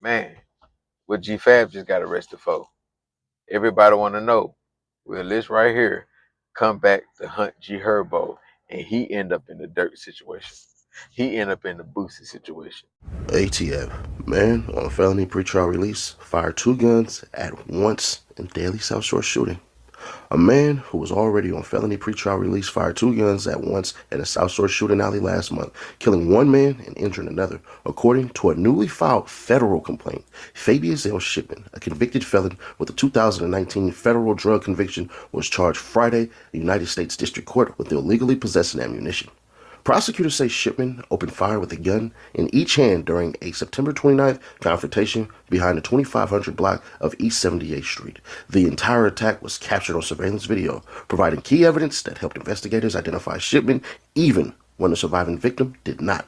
Man, what G-Fab just got arrested for. Everybody want to know. Well, this right here come back to hunt G Herbo, and he end up in the dirt situation. He end up in the Boosie situation. ATF, man on felony pretrial release, fired two guns at once in deadly South Shore shooting. A man who was already on felony pretrial release fired two guns at once in a South Shore shooting alley last month, killing one man and injuring another, according to a newly filed federal complaint. Fabe Shipman, a convicted felon with a 2019 federal drug conviction, was charged Friday in the United States District Court with illegally possessing ammunition. Prosecutors say Shipman opened fire with a gun in each hand during a September 29th confrontation behind the 2500 block of East 78th Street. The entire attack was captured on surveillance video, providing key evidence that helped investigators identify Shipman even when the surviving victim did not.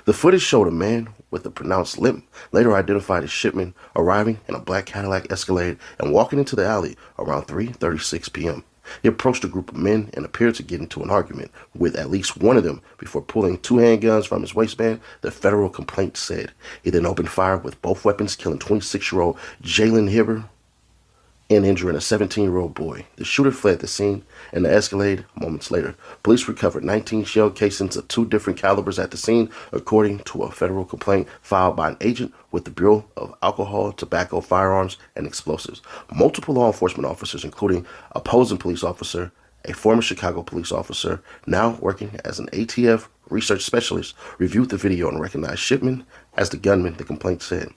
The footage showed a man with a pronounced limp, later identified as Shipman, arriving in a black Cadillac Escalade and walking into the alley around 3:36 p.m. He approached a group of men and appeared to get into an argument with at least one of them before pulling two handguns from his waistband, the federal complaint said. He then opened fire with both weapons, killing 26-year-old Lling Jdogg and injuring a 17-year-old boy. The shooter fled the scene and the Escalade moments later. Police recovered 19 shell casings of two different calibers at the scene, according to a federal complaint filed by an agent with the Bureau of Alcohol, Tobacco, Firearms, and Explosives. Multiple law enforcement officers, including a Posen police officer, a former Chicago police officer, now working as an ATF research specialist, reviewed the video and recognized Shipman as the gunman, the complaint said.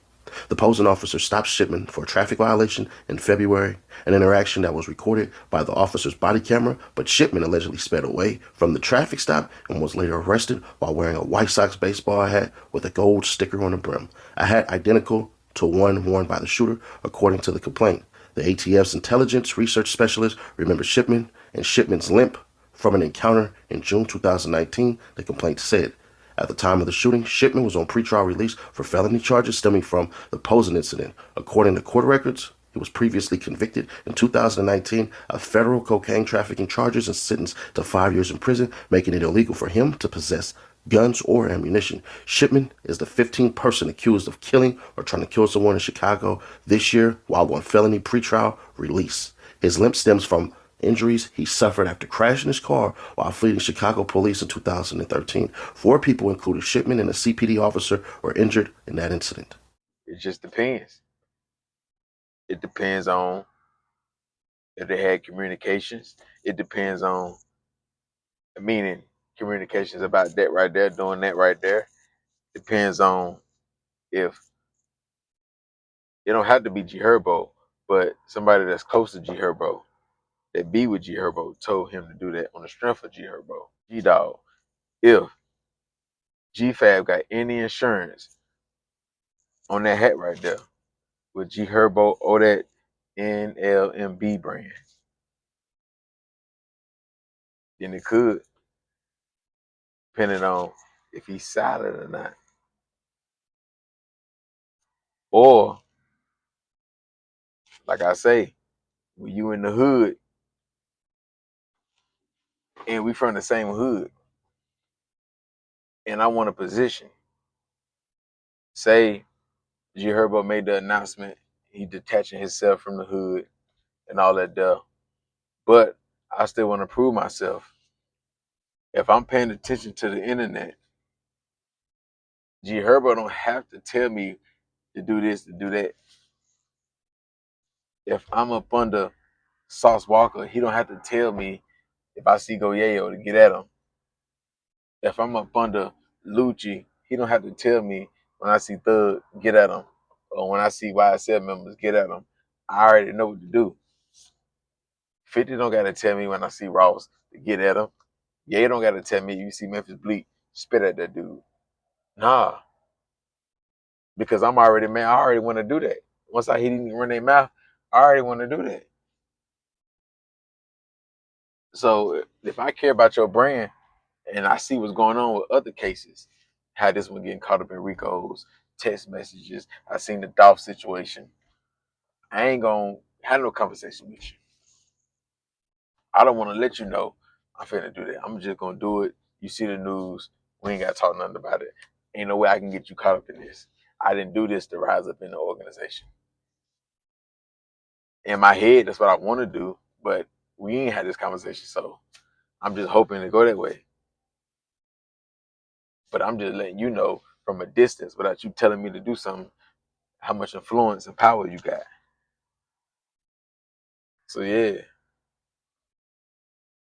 The Posen officer stopped Shipman for a traffic violation in February, an interaction that was recorded by the officer's body camera, but Shipman allegedly sped away from the traffic stop and was later arrested while wearing a White Sox baseball hat with a gold sticker on the brim, a hat identical to one worn by the shooter, according to the complaint. The ATF's intelligence research specialist remembered Shipman and Shipman's limp from an encounter in June 2019, the complaint said. At the time of the shooting, Shipman was on pretrial release for felony charges stemming from the Posen incident. According to court records, he was previously convicted in 2019 of federal cocaine trafficking charges and sentenced to 5 years in prison, making it illegal for him to possess guns or ammunition. Shipman is the 15th person accused of killing or trying to kill someone in Chicago this year while on felony pretrial release. His limp stems from injuries he suffered after crashing his car while fleeing Chicago police in 2013. 4 people, including Shipman and a CPD officer, were injured in that incident. It just depends. It depends on if they had communications. It depends on, meaning communications about that right there, doing that right there. Depends on if it don't have to be G Herbo, but somebody that's close to G Herbo, that be with G Herbo, told him to do that on the strength of G Herbo. Jdogg, if G Fab got any insurance on that hat right there with G Herbo or that Nlmb brand, then it could, depending on if he's solid or not. Or, like I say, when you in the hood and we from the same hood, and I want a position, say G Herbo made the announcement, he detaching himself from the hood and all that stuff, but I still want to prove myself. If I'm paying attention to the internet, G Herbo don't have to tell me to do this, to do that. If I'm up under Sauce Walker, he don't have to tell me if I see Goyeo to get at him. If I'm up under Lucci, he don't have to tell me when I see Thug get at him, or when I see YSL members get at him. I already know what to do. 50 don't gotta tell me when I see Ross to get at him. Ye don't gotta tell me you see Memphis Bleak spit at that dude. Nah, because I'm already man. I already want to do that. Once I hear them run their mouth, I already want to do that. So if I care about your brand and I see what's going on with other cases, how this one getting caught up in Rico's text messages, I seen the Dolph situation. I ain't gonna have no conversation with you. I don't want to let you know I'm finna do that. I'm just gonna do it. You see the news. We ain't gotta talk nothing about it. Ain't no way I can get you caught up in this. I didn't do this to rise up in the organization. In my head, that's what I want to do, but we ain't had this conversation, so I'm just hoping to go that way. But I'm just letting you know from a distance, without you telling me to do something, how much influence and power you got. So yeah,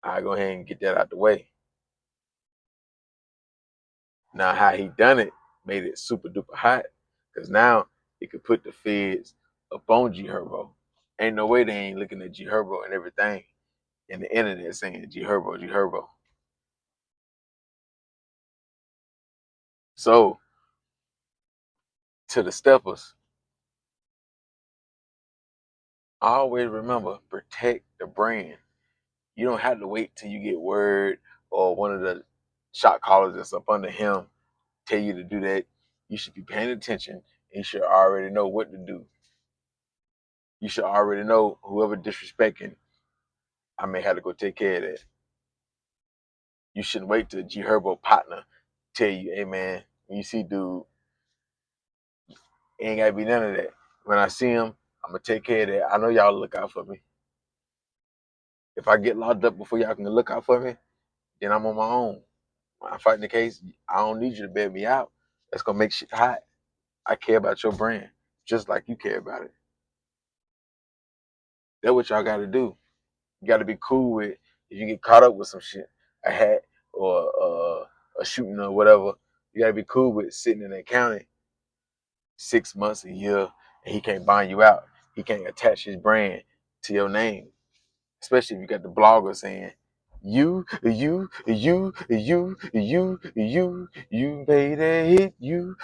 I go ahead and get that out the way. Now, how he done it made it super duper hot, because now he could put the feds up on G Herbo. Ain't no way they ain't looking at G Herbo and everything in the internet saying G Herbo, G Herbo. So to the steppers, always remember, protect the brand. You don't have to wait till you get word or one of the shot callers that's up under him tell you to do that. You should be paying attention and you should already know what to do. You should already know whoever disrespecting, I may have to go take care of that. You shouldn't wait till G Herbo partner tell you, hey man, when you see dude, ain't gotta be none of that. When I see him, I'm gonna take care of that. I know y'all look out for me. If I get locked up before y'all can look out for me, then I'm on my own. When I'm fighting the case, I don't need you to bail me out. That's gonna make shit hot. I care about your brand just like you care about it. That's what y'all gotta do. You gotta be cool with if you get caught up with some shit, a hat or a shooting or whatever. You gotta be cool with sitting in that county 6 months, a year, and he can't bind you out. He can't attach his brand to your name, especially if you got the blogger saying, you made a hit, you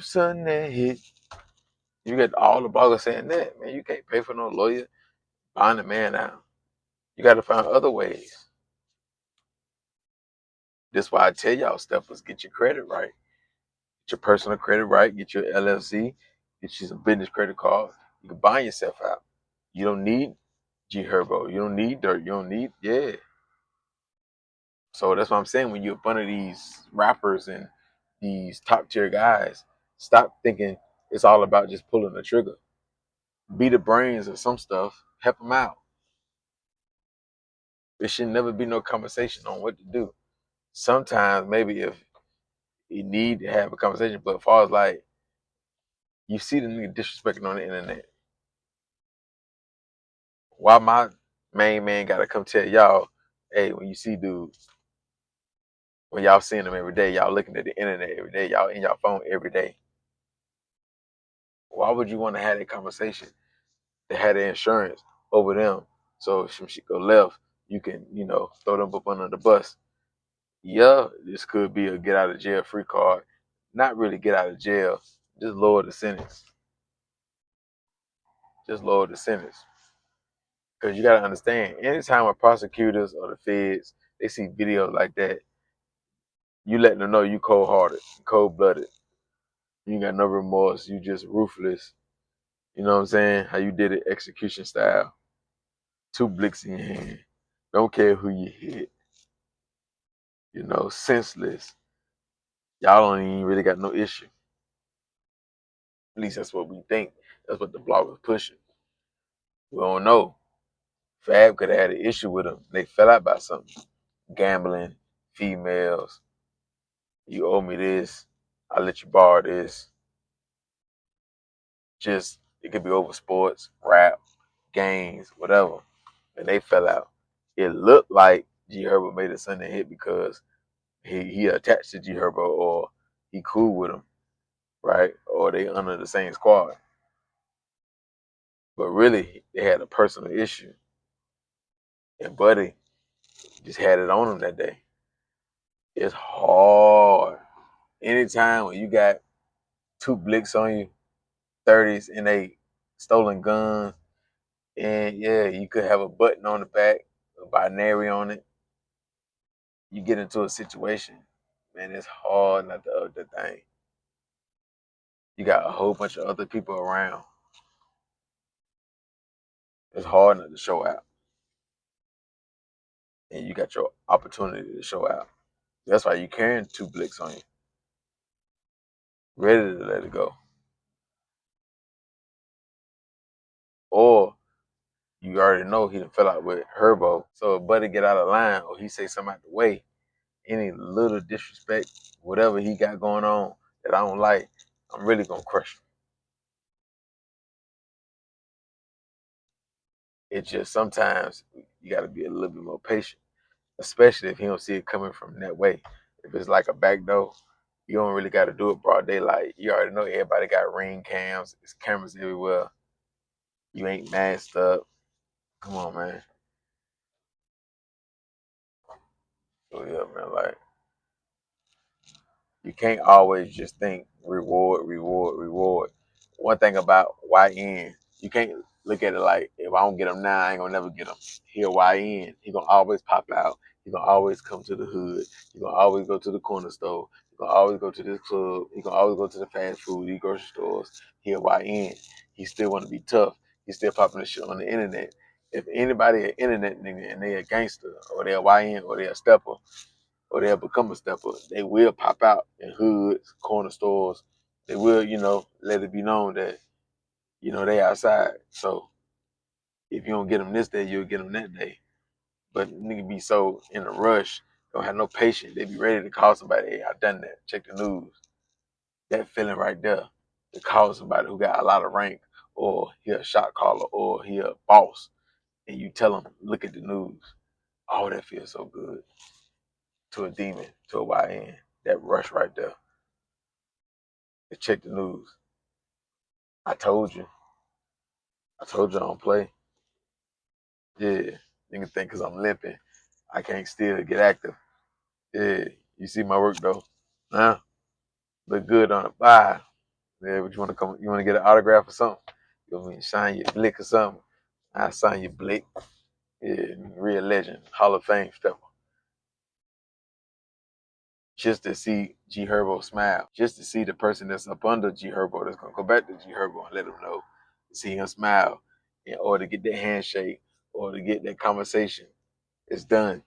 son that hit. You got all the bloggers saying that, man. You can't pay for no lawyer, bind the man out. You got to find other ways. That's why I tell y'all, steppers, get your credit right. Get your personal credit right. Get your LLC. Get you some business credit cards. You can bind yourself out. You don't need G Herbo. You don't need dirt. You don't need, yeah. So that's what I'm saying. When you're one of these rappers and these top tier guys, stop thinking it's all about just pulling the trigger. Be the brains of some stuff. Help them out. There should never be no conversation on what to do. Sometimes maybe if you need to have a conversation, but as far as like you see the nigga disrespecting on the internet, why my main man gotta come tell y'all, hey, when you see dudes, when y'all seeing them every day, y'all looking at the internet every day, y'all in your phone every day. Why would you want to have that conversation to have the insurance over them? So if some shit go left, you can, throw them up under the bus. Yeah, this could be a get out of jail free card. Not really get out of jail, just lower the sentence. Just lower the sentence. Because you got to understand, anytime when prosecutors or the feds, they see videos like that, you let them know you cold-hearted, cold-blooded. You ain't got no remorse. You just ruthless. You know what I'm saying? How you did it, execution style. 2 blicks in your hand. Don't care who you hit. Senseless. Y'all don't even really got no issue. At least that's what we think. That's what the bloggers pushing. We don't know. Fabe could have had an issue with them. They fell out about something. Gambling, females. You owe me this. I'll let you borrow this. Just, it could be over sports, rap, games, whatever. And they fell out. It looked like G Herbo made a Sunday hit because he attached to G Herbo or he cool with him, right? Or they under the same squad. But really, they had a personal issue. And Buddy just had it on him that day. It's hard. Anytime when you got 2 blicks on you, 30s, and they stolen guns, and yeah, you could have a button on the back, a binary on it. You get into a situation, man, it's hard not to up the thing. You got a whole bunch of other people around. It's hard not to show out. And you got your opportunity to show out. That's why you carrying 2 blicks on you. ready to let it go. Or you already know he done fell out with Herbo. So if Buddy get out of line or he say something out the way, any little disrespect, whatever he got going on that I don't like, I'm really gonna crush him. It's just sometimes you gotta be a little bit more patient, especially if he don't see it coming from that way. If it's like a back door, you don't really gotta do it broad daylight. You already know everybody got ring cams, there's cameras everywhere. You ain't masked up. Come on, man. So yeah, man, like you can't always just think reward, reward, reward. One thing about YN, you can't look at it like if I don't get him now, I ain't gonna never get him. He a YN. He gonna always pop out. He gonna always come to the hood. He gonna always go to the corner store. He gonna always go to this club. He gonna always go to the fast food, the grocery stores. He a YN. He still wanna be tough. He still popping the shit on the internet. If anybody an internet nigga and they a gangster or they a YN or they a stepper, or they'll become a stepper, they will pop out in hoods, corner stores. They will, let it be known that, they outside. So if you don't get them this day, you'll get them that day. But nigga be so in a rush, don't have no patience. They be ready to call somebody, hey, I done that. Check the news. That feeling right there to call somebody who got a lot of rank, or he a shot caller, or he a boss, and you tell him, look at the news. Oh, that feels so good. To a demon, to a YN. That rush right there. To check the news. I told you. I told you I don't play. Yeah. Nigga think because I'm limping, I can't still get active. Yeah. You see my work though. Huh? Look good on it. Bye. Yeah, but you wanna come you wanna get an autograph or something? You want me to sign your blick or something? I sign your blick. Yeah, real legend. Hall of Fame stepper. Just to see G Herbo smile. Just to see the person that's up under G Herbo that's gonna go back to G Herbo and let him know. See him smile. Or to get that handshake or to get that conversation. It's done.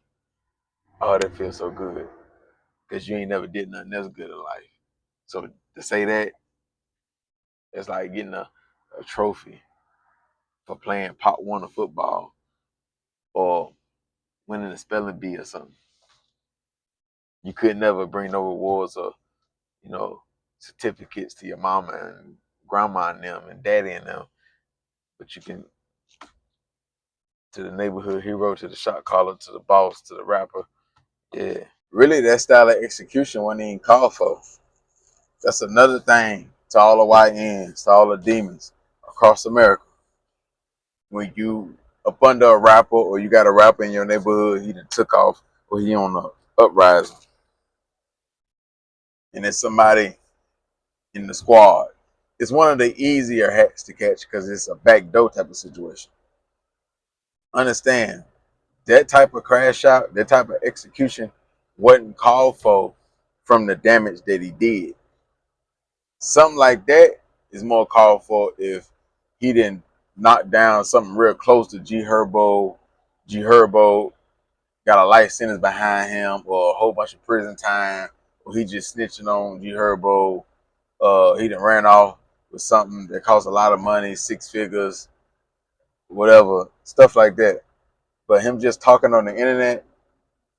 Oh, that feels so good. Because you ain't never did nothing else good in life. So to say that, it's like getting a trophy for playing Pop One of football or winning a spelling bee or something. You could never bring no rewards or, you know, certificates to your mama and grandma and them and daddy and them. But you can to the neighborhood hero, to the shot caller, to the boss, to the rapper. Yeah. Really that style of execution wasn't even called for. That's another thing to all the YNs, to all the demons across America. When you up under a rapper or you got a rapper in your neighborhood, he done took off or he on the uprising. And it's somebody in the squad. It's one of the easier hats to catch because it's a backdoor type of situation. Understand, that type of crash out, that type of execution wasn't called for from the damage that he did. Something like that is more called for if he didn't knock down something real close to G Herbo. G Herbo got a life sentence behind him or a whole bunch of prison time, or he just snitching on G Herbo. He done ran off with something that cost a lot of money, 6 figures, whatever, stuff like that. But him just talking on the internet,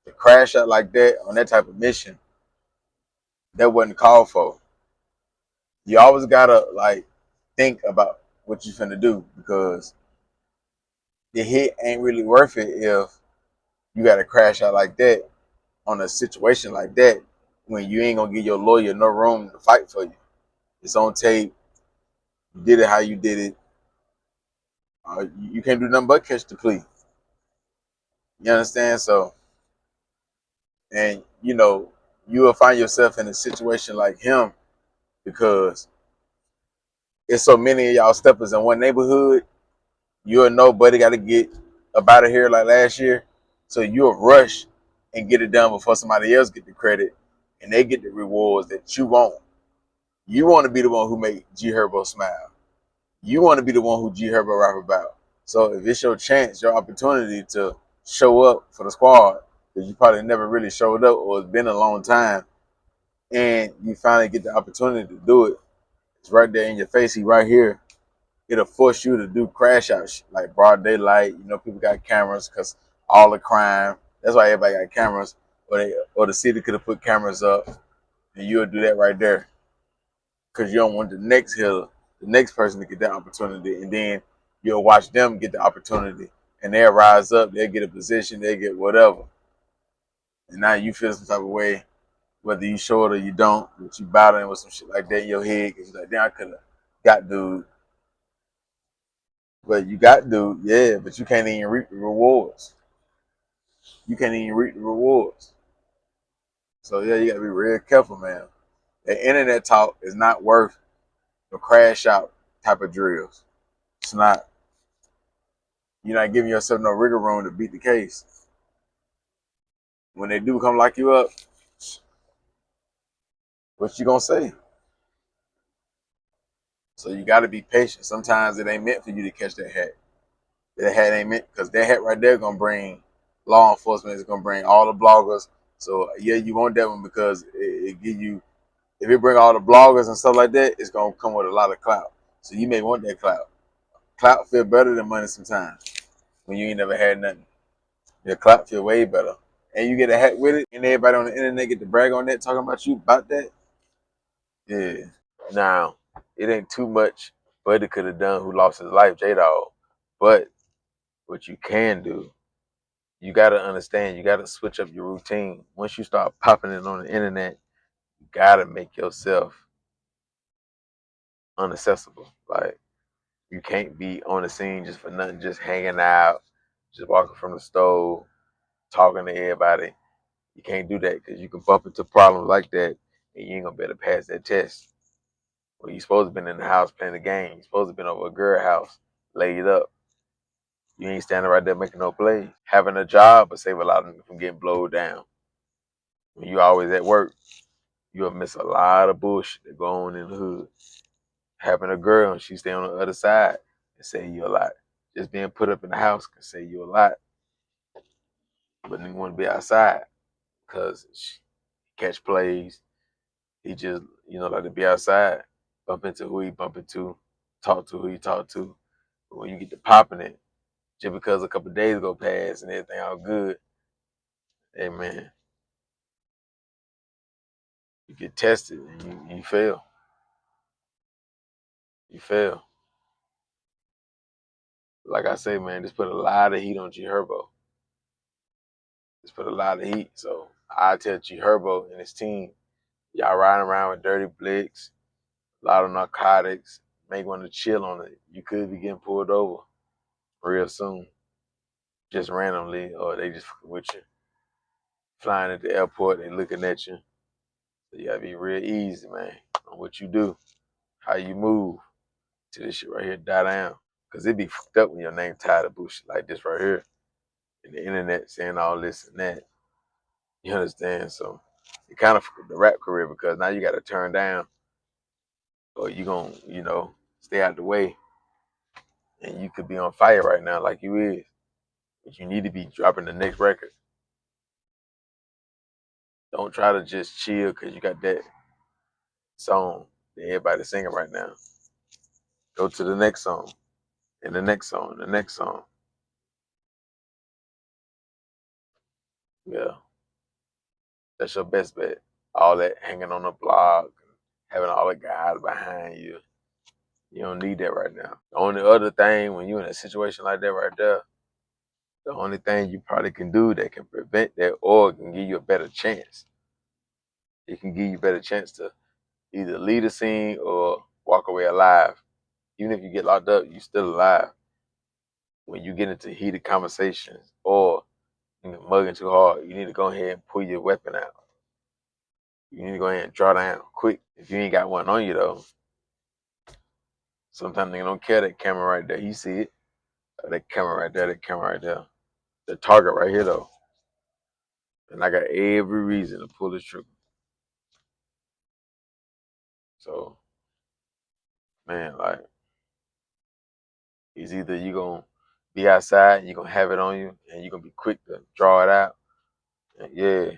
to crash out like that on that type of mission, that wasn't called for. You always gotta like think about what you finna do because the hit ain't really worth it if you gotta crash out like that on a situation like that when you ain't gonna give your lawyer no room to fight for you. It's on tape. You did it how you did it. You can't do nothing but catch the plea. You understand? So, and you will find yourself in a situation like him because it's so many of y'all steppers in one neighborhood. You'll know, buddy, got to get up out of here like last year. So you'll rush and get it done before somebody else get the credit and they get the rewards that you want. You want to be the one who make G Herbo smile. You want to be the one who G Herbo rap about. So if it's your chance, your opportunity to show up for the squad, because you probably never really showed up or it's been a long time, and you finally get the opportunity to do it. It's right there in your face. He right here. It'll force you to do crash out like broad daylight. You know, people got cameras because all the crime. That's why everybody got cameras. Or the city could have put cameras up, and you'll do that right there because you don't want the next hitter, the next person to get that opportunity, and then you'll watch them get the opportunity, and they'll rise up, they'll get a position, they'll get whatever, and now you feel some type of way, whether you show it or you don't, but you battling with some shit like that in your head because you're like, damn, I could have got dude, but you got dude, yeah, but you can't even reap the rewards. You can't even reap the rewards. So yeah, you gotta be real careful, man. The internet talk is not worth the crash out type of drills. It's not. You're not giving yourself no rigor room to beat the case. When they do come lock you up, what you gonna say? So you got to be patient. Sometimes it ain't meant for you to catch that hat. That hat ain't meant because that hat right there gonna bring law enforcement. It's gonna bring all the bloggers. So yeah, you want that one because it give you. If it bring all the bloggers and stuff like that, it's gonna come with a lot of clout. So you may want that clout. Clout feel better than money sometimes when you ain't never had nothing. Your clout feel way better. And you get a hat with it, and everybody on the internet get to brag on that, talking about you about that. Yeah. Now, it ain't too much Buddy could have done who lost his life, Jdogg. But what you can do, you gotta understand, you gotta switch up your routine. Once you start popping it on the internet, you gotta make yourself unaccessible. Like you can't be on the scene just for nothing, just hanging out, just walking from the stove, talking to everybody. You can't do that because you can bump into problems like that and you ain't gonna be able to pass that test. Well, you supposed to been in the house playing the game. You supposed to been over a girl house, laid up. You ain't standing right there making no plays. Having a job will save a lot of them from getting blowed down. When you always at work, you'll miss a lot of bullshit that go on in the hood. Having a girl and she stay on the other side can save you a lot. Just being put up in the house can save you a lot. But you want to be outside because she catch plays. He just, like to be outside, bump into who he bump into, talk to who he talk to. But when you get to popping it, just because a couple of days go past and everything all good, hey man, you get tested and you fail. You fail. Like I say, man, just put a lot of heat on G Herbo. Just put a lot of heat. So I tell G Herbo and his team, y'all riding around with dirty blicks, a lot of narcotics, make one to chill on it. You could be getting pulled over real soon, just randomly, or they just fucking with you. Flying at the airport, they looking at you. So you gotta be real easy, man, on what you do, how you move till this shit right here die down. Cause it be fucked up when your name tied to bullshit like this right here. And the internet saying all this and that. You understand? So it kind of fucked up the rap career because now you gotta turn down or you gonna, stay out the way and you could be on fire right now like you is. But you need to be dropping the next record. Don't try to just chill because you got that song that everybody's singing right now. Go to the next song and the next song and the next song. Yeah, that's your best bet. All that hanging on the block, having all the guys behind you. You don't need that right now. The only other thing when you're in a situation like that right there, the only thing you probably can do that can prevent that or can give you a better chance. It can give you a better chance to either leave the scene or walk away alive. Even if you get locked up, you're still alive. When you get into heated conversations or mugging too hard, you need to go ahead and pull your weapon out. You need to go ahead and draw down quick. If you ain't got one on you though, sometimes they don't care that camera right there. You see it. That camera right there, that camera right there. The target right here though. And I got every reason to pull the trigger. So, man, like, it's either you gonna be outside and you gonna have it on you and you're gonna be quick to draw it out. And yeah.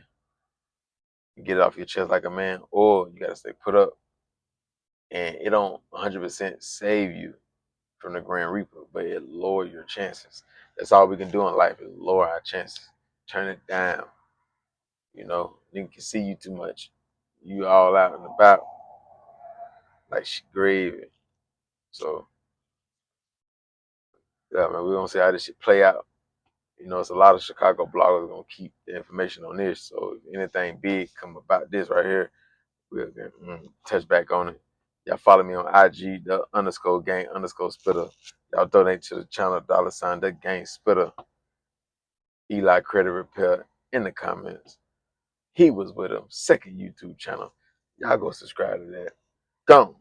get it off your chest like a man, or you gotta stay put up. And it don't 100% save you from the Grand Reaper, but it lower your chances. That's all we can do in life is lower our chances. Turn it down. You know, nigga can see you too much. You all out and about like she gravy. So yeah, man, we're gonna see how this shit play out. You know, it's a lot of Chicago bloggers gonna keep the information on this. So if anything big come about this right here, we'll touch back on it. Y'all follow me on IG, the underscore gang underscore spitter. Y'all donate to the channel, $ the gang spitter. Eli Credit Repair in the comments. He was with him, second YouTube channel. Y'all go subscribe to that. Gone.